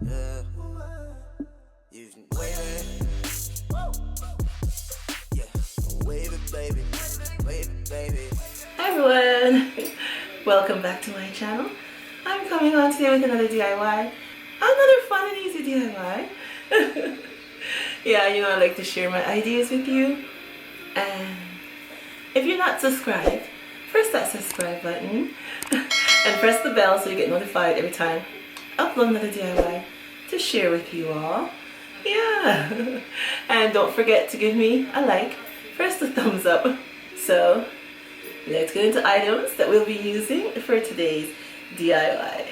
Yeah. You can wave it. Yeah. Wave it, baby. Wave it, baby. Hi everyone! Welcome back to my channel. I'm coming on today with another DIY. Another fun and easy DIY. Yeah, you know I like to share my ideas with you. And if you're not subscribed, press that subscribe button and press the bell so you get notified every time I upload another DIY to share with you all. Yeah. And don't forget to give me a like, press the thumbs up. So let's get into items that we'll be using for today's DIY.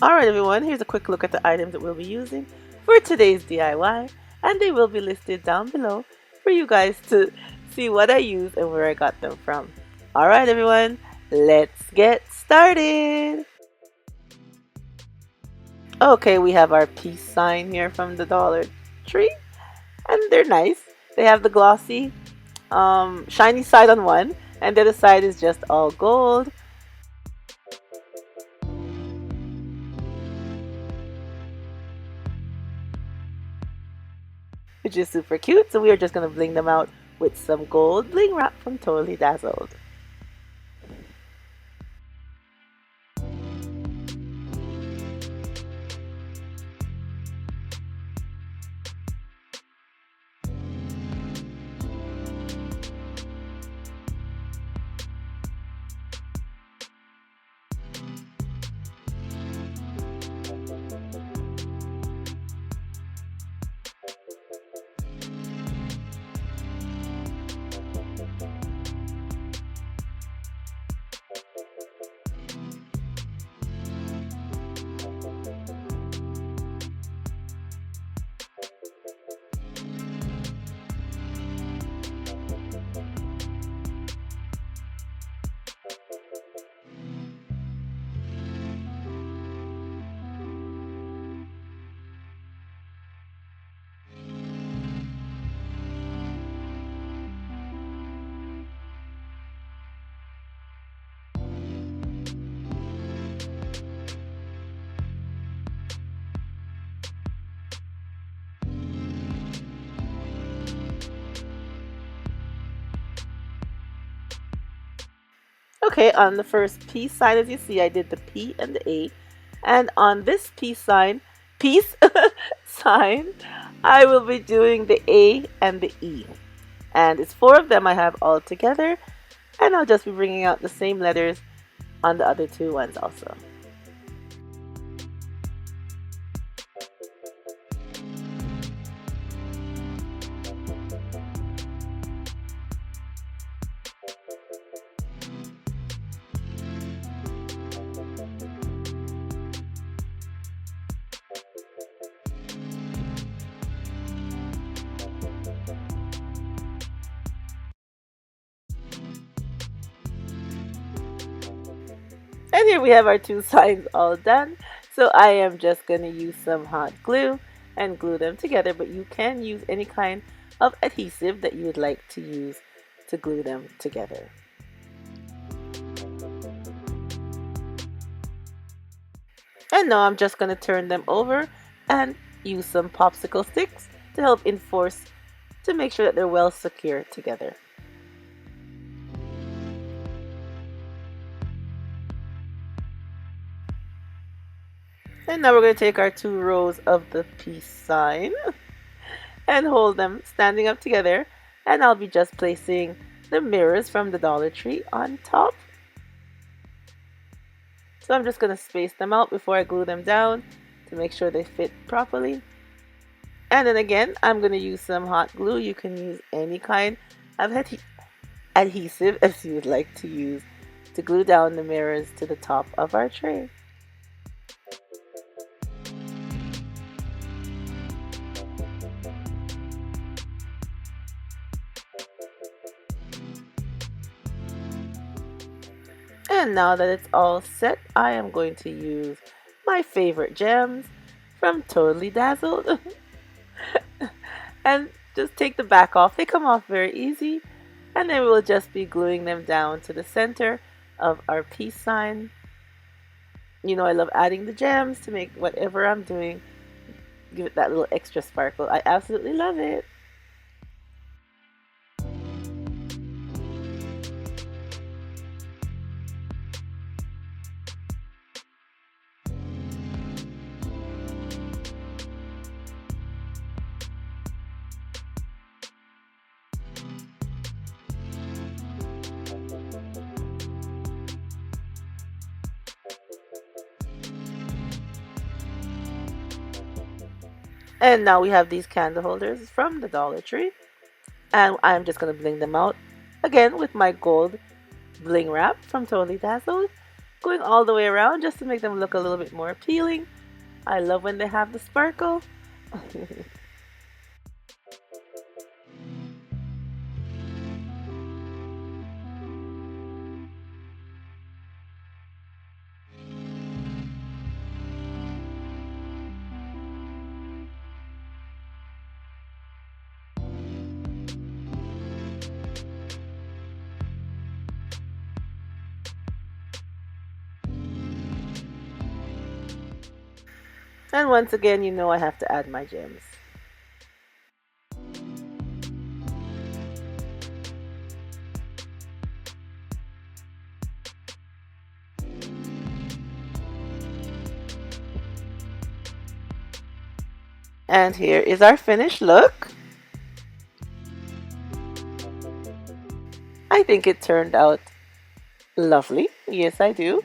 Alright everyone, here's a quick look at the items that we'll be using for today's DIY, and they will be listed down below for you guys to see what I use and where I got them from. Alright everyone, let's get started! Okay, we have our peace sign here from the Dollar Tree, and they're nice. They have the glossy, shiny side on one, and the other side is just all gold. Which is super cute, so we are just going to bling them out with some gold bling wrap from Totally Dazzled. Okay, on the first peace sign, as you see, I did the P and the A. And on this peace sign, I will be doing the A and the E. And it's 4 of them I have all together. And I'll just be bringing out the same letters on the other 2 ones also. And here we have our 2 signs all done. So I am just going to use some hot glue and glue them together. But you can use any kind of adhesive that you would like to use to glue them together. And now I'm just going to turn them over and use some popsicle sticks to help enforce, to make sure that they're well secure together. And now we're going to take our 2 rows of the peace sign and hold them standing up together. And I'll be just placing the mirrors from the Dollar Tree on top. So I'm just going to space them out before I glue them down to make sure they fit properly. And then again, I'm going to use some hot glue. You can use any kind of adhesive as you would like to use to glue down the mirrors to the top of our tray. And now that it's all set, I am going to use my favorite gems from Totally Dazzled. And just take the back off. They come off very easy. And then we'll just be gluing them down to the center of our peace sign. You know, I love adding the gems to make whatever I'm doing, give it that little extra sparkle. I absolutely love it. And now we have these candle holders from the Dollar Tree. And I'm just going to bling them out again with my gold bling wrap from Totally Dazzled. Going all the way around just to make them look a little bit more appealing. I love when they have the sparkle. And once again, you know I have to add my gems. And here is our finished look. I think it turned out lovely. Yes, I do.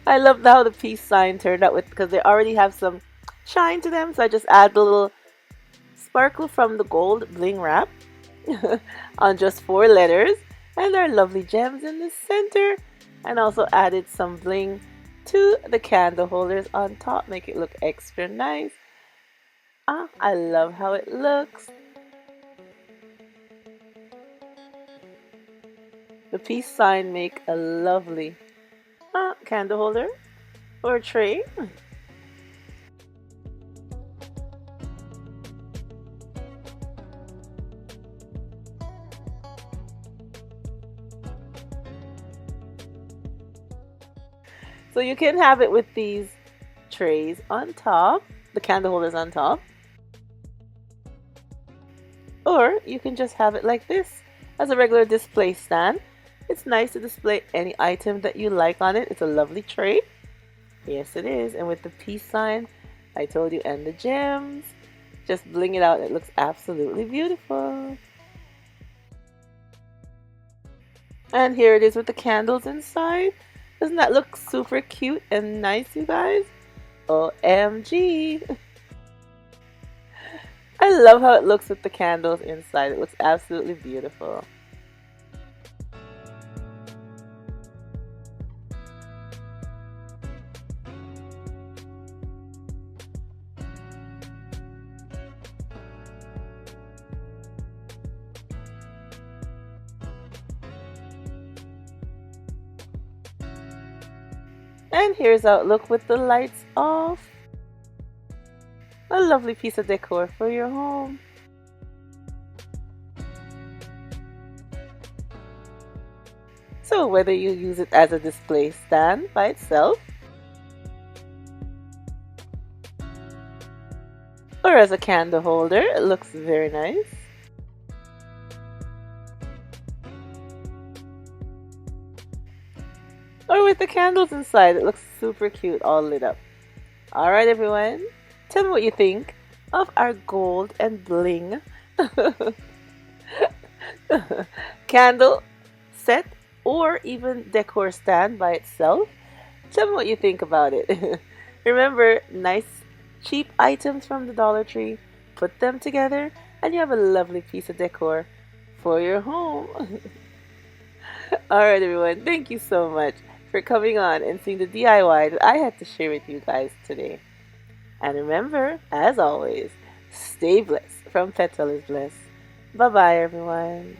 I love how the peace sign turned out with, because they already have some shine to them. So I just add the little sparkle from the gold bling wrap on just 4 letters. And our lovely gems in the center. And also added some bling to the candle holders on top. Make it look extra nice. I love how it looks. The peace sign make a lovely candle holder or tray. So you can have it with these trays on top, the candle holders on top. Or you can just have it like this as a regular display stand. It's nice to display any item that you like on it. It's a lovely tray. Yes, it is. And with the peace sign, I told you, and the gems, just bling it out. It looks absolutely beautiful. And here it is with the candles inside. Doesn't that look super cute and nice, you guys? OMG! I love how it looks with the candles inside. It looks absolutely beautiful. And here's how it looks with the lights off. A lovely piece of decor for your home. So whether you use it as a display stand by itself, or as a candle holder, it looks very nice. Or with the candles inside, it looks super cute all lit up. Alright everyone, tell me what you think of our gold and bling candle set or even decor stand by itself. Tell me what you think about it. Remember, nice cheap items from the Dollar Tree, put them together and you have a lovely piece of decor for your home. Alright everyone, thank you so much for coming on and seeing the DIY that I had to share with you guys today. And remember, as always, stay blessed from Petal is Blessed. Bye bye everyone.